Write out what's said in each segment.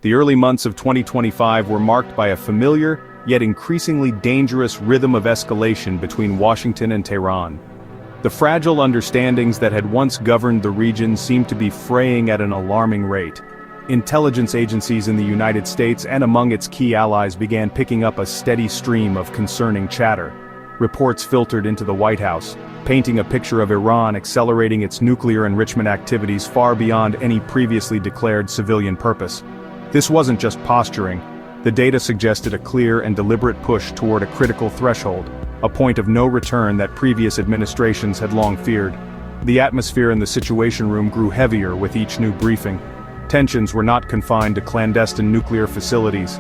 The early months of 2025 were marked by a familiar, yet increasingly dangerous rhythm of escalation between Washington and Tehran. The fragile understandings that had once governed the region seemed to be fraying at an alarming rate. Intelligence agencies in the United States and among its key allies began picking up a steady stream of concerning chatter. Reports filtered into the White House, painting a picture of Iran accelerating its nuclear enrichment activities far beyond any previously declared civilian purpose. This wasn't just posturing. The data suggested a clear and deliberate push toward a critical threshold, a point of no return that previous administrations had long feared. The atmosphere in the Situation Room grew heavier with each new briefing. Tensions were not confined to clandestine nuclear facilities.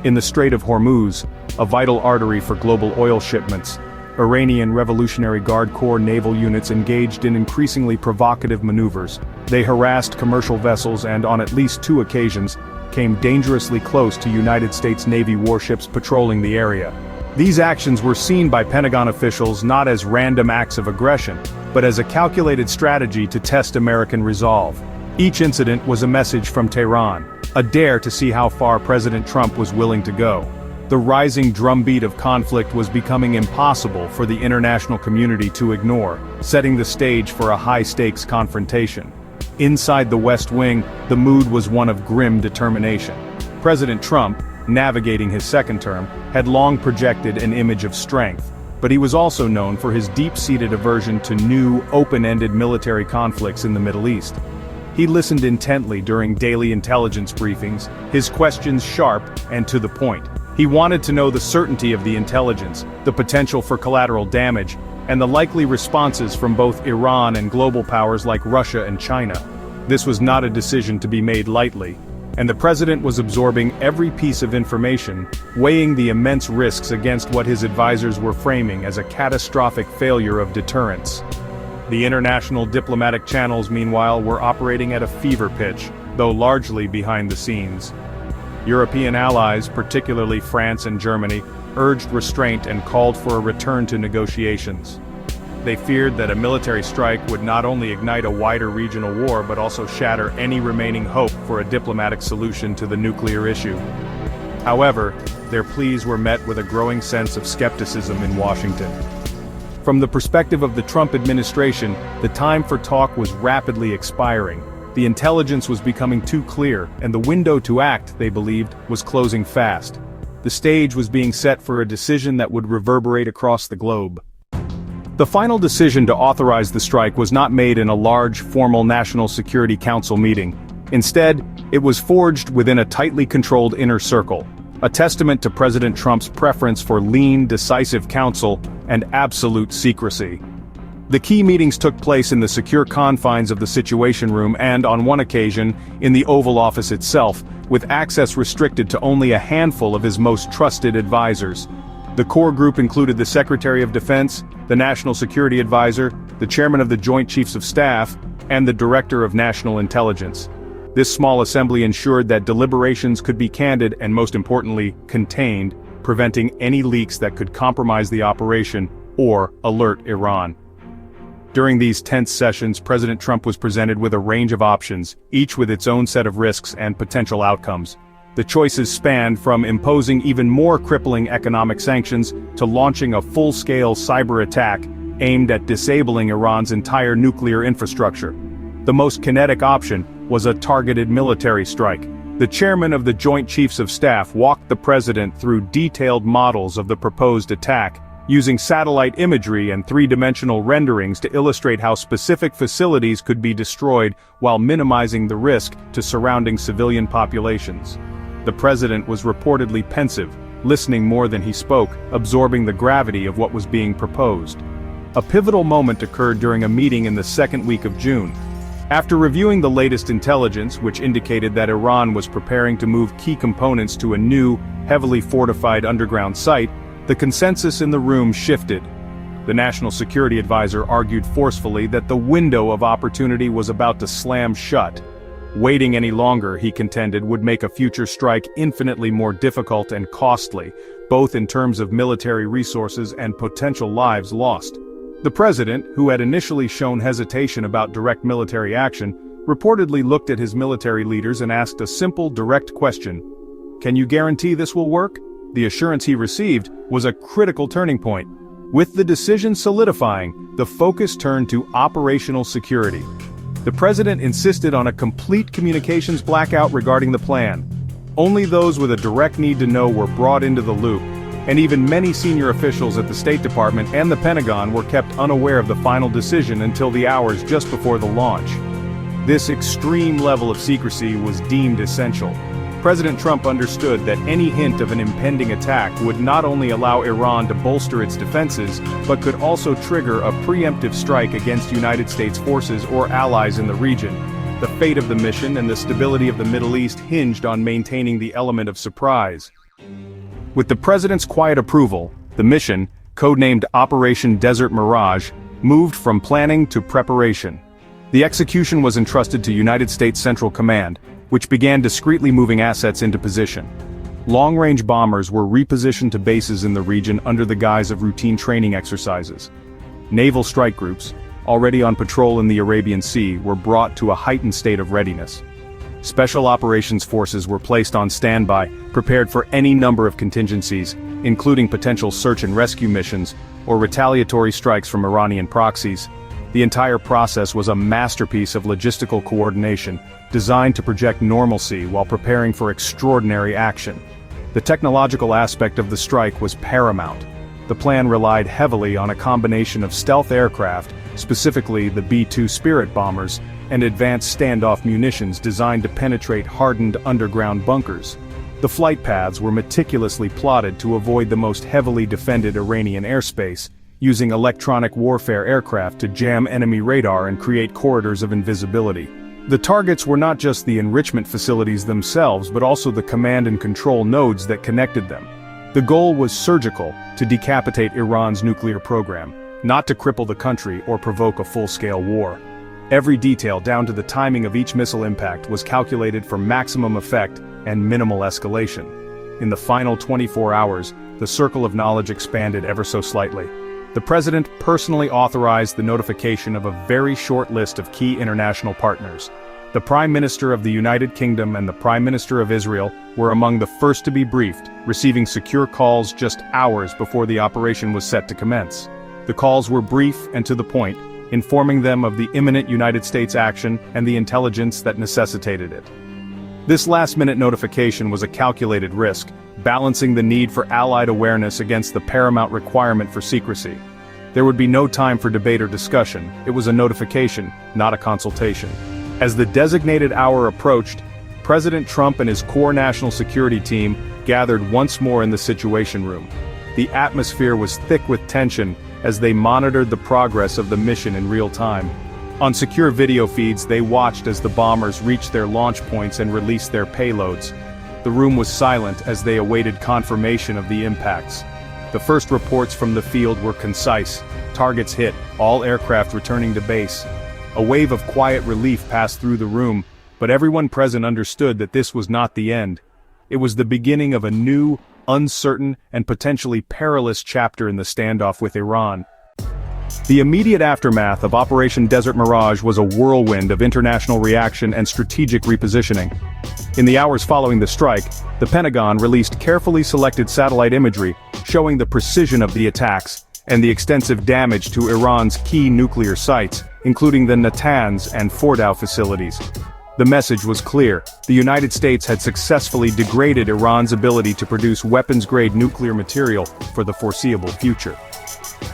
In the Strait of Hormuz, a vital artery for global oil shipments, Iranian Revolutionary Guard Corps naval units engaged in increasingly provocative maneuvers. They harassed commercial vessels and, on at least 2 occasions, came dangerously close to United States Navy warships patrolling the area. These actions were seen by Pentagon officials not as random acts of aggression, but as a calculated strategy to test American resolve. Each incident was a message from Tehran, a dare to see how far President Trump was willing to go. The rising drumbeat of conflict was becoming impossible for the international community to ignore, setting the stage for a high-stakes confrontation. Inside the West Wing, the mood was one of grim determination. President Trump, navigating his second term, had long projected an image of strength, but he was also known for his deep-seated aversion to new, open-ended military conflicts in the Middle East. He listened intently during daily intelligence briefings, his questions sharp and to the point. He wanted to know the certainty of the intelligence, the potential for collateral damage, and the likely responses from both Iran and global powers like Russia and China. This was not a decision to be made lightly, and the president was absorbing every piece of information, weighing the immense risks against what his advisors were framing as a catastrophic failure of deterrence. The international diplomatic channels, meanwhile, were operating at a fever pitch, though largely behind the scenes. European allies, particularly France and Germany, urged restraint and called for a return to negotiations. They feared that a military strike would not only ignite a wider regional war but also shatter any remaining hope for a diplomatic solution to the nuclear issue. However, their pleas were met with a growing sense of skepticism in Washington. From the perspective of the Trump administration, the time for talk was rapidly expiring. The intelligence was becoming too clear, and the window to act, they believed, was closing fast. The stage was being set for a decision that would reverberate across the globe. The final decision to authorize the strike was not made in a large, formal National Security Council meeting. Instead, it was forged within a tightly controlled inner circle, a testament to President Trump's preference for lean, decisive counsel and absolute secrecy. The key meetings took place in the secure confines of the Situation Room and, on one occasion, in the Oval Office itself, with access restricted to only a handful of his most trusted advisors. The core group included the Secretary of Defense, the National Security Advisor, the Chairman of the Joint Chiefs of Staff, and the Director of National Intelligence. This small assembly ensured that deliberations could be candid and, most importantly, contained, preventing any leaks that could compromise the operation or alert Iran. During these tense sessions, President Trump was presented with a range of options, each with its own set of risks and potential outcomes. The choices spanned from imposing even more crippling economic sanctions to launching a full-scale cyber attack aimed at disabling Iran's entire nuclear infrastructure. The most kinetic option was a targeted military strike. The chairman of the Joint Chiefs of Staff walked the president through detailed models of the proposed attack, using satellite imagery and three-dimensional renderings to illustrate how specific facilities could be destroyed while minimizing the risk to surrounding civilian populations. The president was reportedly pensive, listening more than he spoke, absorbing the gravity of what was being proposed. A pivotal moment occurred during a meeting in the second week of June. After reviewing the latest intelligence, which indicated that Iran was preparing to move key components to a new, heavily fortified underground site, the consensus in the room shifted. The National Security Advisor argued forcefully that the window of opportunity was about to slam shut. Waiting any longer, he contended, would make a future strike infinitely more difficult and costly, both in terms of military resources and potential lives lost. The president, who had initially shown hesitation about direct military action, reportedly looked at his military leaders and asked a simple, direct question: "Can you guarantee this will work?" The assurance he received was a critical turning point. With the decision solidifying, the focus turned to operational security. The president insisted on a complete communications blackout regarding the plan. Only those with a direct need to know were brought into the loop, and even many senior officials at the State Department and the Pentagon were kept unaware of the final decision until the hours just before the launch. This extreme level of secrecy was deemed essential. President Trump understood that any hint of an impending attack would not only allow Iran to bolster its defenses, but could also trigger a preemptive strike against United States forces or allies in the region. The fate of the mission and the stability of the Middle East hinged on maintaining the element of surprise. With the president's quiet approval, the mission, codenamed Operation Desert Mirage, moved from planning to preparation. The execution was entrusted to United States Central Command, which began discreetly moving assets into position. Long-range bombers were repositioned to bases in the region under the guise of routine training exercises. Naval strike groups, already on patrol in the Arabian Sea, were brought to a heightened state of readiness. Special operations forces were placed on standby, prepared for any number of contingencies, including potential search and rescue missions, or retaliatory strikes from Iranian proxies. The entire process was a masterpiece of logistical coordination, designed to project normalcy while preparing for extraordinary action. The technological aspect of the strike was paramount. The plan relied heavily on a combination of stealth aircraft, specifically the B-2 Spirit bombers, and advanced standoff munitions designed to penetrate hardened underground bunkers. The flight paths were meticulously plotted to avoid the most heavily defended Iranian airspace, using electronic warfare aircraft to jam enemy radar and create corridors of invisibility. The targets were not just the enrichment facilities themselves, but also the command and control nodes that connected them. The goal was surgical: to decapitate Iran's nuclear program, not to cripple the country or provoke a full-scale war. Every detail, down to the timing of each missile impact, was calculated for maximum effect and minimal escalation. In the final 24 hours, the circle of knowledge expanded ever so slightly. The president personally authorized the notification of a very short list of key international partners. The Prime Minister of the United Kingdom and the Prime Minister of Israel were among the first to be briefed, receiving secure calls just hours before the operation was set to commence. The calls were brief and to the point, informing them of the imminent United States action and the intelligence that necessitated it. This last-minute notification was a calculated risk, balancing the need for Allied awareness against the paramount requirement for secrecy. There would be no time for debate or discussion. It was a notification, not a consultation. As the designated hour approached, President Trump and his core national security team gathered once more in the Situation Room. The atmosphere was thick with tension as they monitored the progress of the mission in real time. On secure video feeds, they watched as the bombers reached their launch points and released their payloads. The room was silent as they awaited confirmation of the impacts. The first reports from the field were concise: targets hit, all aircraft returning to base. A wave of quiet relief passed through the room, but everyone present understood that this was not the end. It was the beginning of a new, uncertain, and potentially perilous chapter in the standoff with Iran. The immediate aftermath of Operation Desert Mirage was a whirlwind of international reaction and strategic repositioning. In the hours following the strike, the Pentagon released carefully selected satellite imagery showing the precision of the attacks and the extensive damage to Iran's key nuclear sites, including the Natanz and Fordow facilities. The message was clear: the United States had successfully degraded Iran's ability to produce weapons-grade nuclear material for the foreseeable future.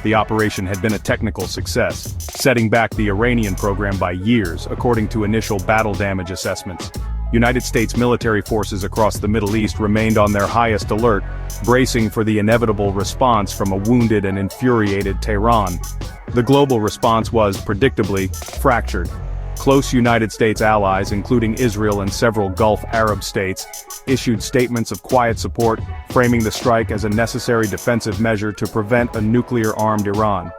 The operation had been a technical success, setting back the Iranian program by years, according to initial battle damage assessments. United States military forces across the Middle East remained on their highest alert, bracing for the inevitable response from a wounded and infuriated Tehran. The global response was, predictably, fractured. Close United States allies, including Israel and several Gulf Arab states, issued statements of quiet support, framing the strike as a necessary defensive measure to prevent a nuclear-armed Iran.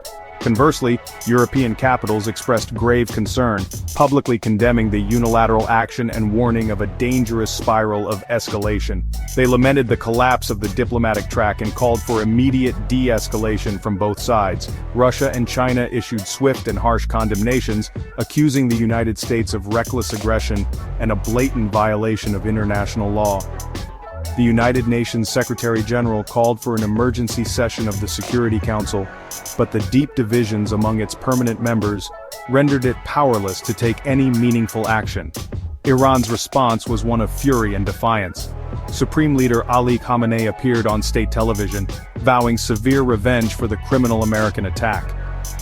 Conversely, European capitals expressed grave concern, publicly condemning the unilateral action and warning of a dangerous spiral of escalation. They lamented the collapse of the diplomatic track and called for immediate de-escalation from both sides. Russia and China issued swift and harsh condemnations, accusing the United States of reckless aggression and a blatant violation of international law. The United Nations Secretary-General called for an emergency session of the Security Council, but the deep divisions among its permanent members rendered it powerless to take any meaningful action. Iran's response was one of fury and defiance. Supreme Leader Ali Khamenei appeared on state television, vowing severe revenge for the criminal American attack.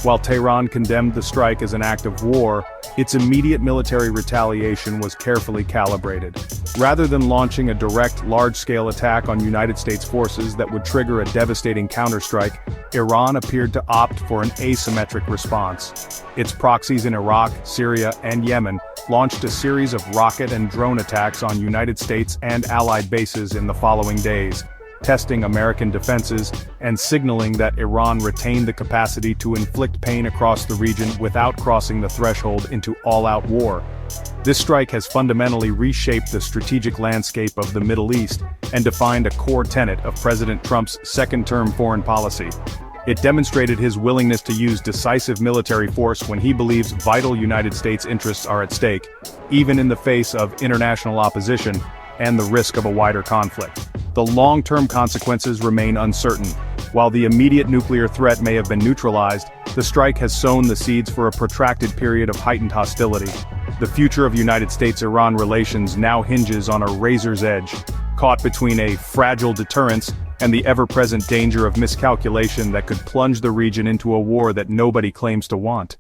While Tehran condemned the strike as an act of war, its immediate military retaliation was carefully calibrated. Rather than launching a direct, large-scale attack on United States forces that would trigger a devastating counterstrike, Iran appeared to opt for an asymmetric response. Its proxies in Iraq, Syria, and Yemen launched a series of rocket and drone attacks on United States and allied bases in the following days, testing American defenses and signaling that Iran retained the capacity to inflict pain across the region without crossing the threshold into all-out war. This strike has fundamentally reshaped the strategic landscape of the Middle East and defined a core tenet of President Trump's second-term foreign policy. It demonstrated his willingness to use decisive military force when he believes vital United States interests are at stake, even in the face of international opposition and the risk of a wider conflict. The long-term consequences remain uncertain. While the immediate nuclear threat may have been neutralized, the strike has sown the seeds for a protracted period of heightened hostility. The future of United States-Iran relations now hinges on a razor's edge, caught between a fragile deterrence and the ever-present danger of miscalculation that could plunge the region into a war that nobody claims to want.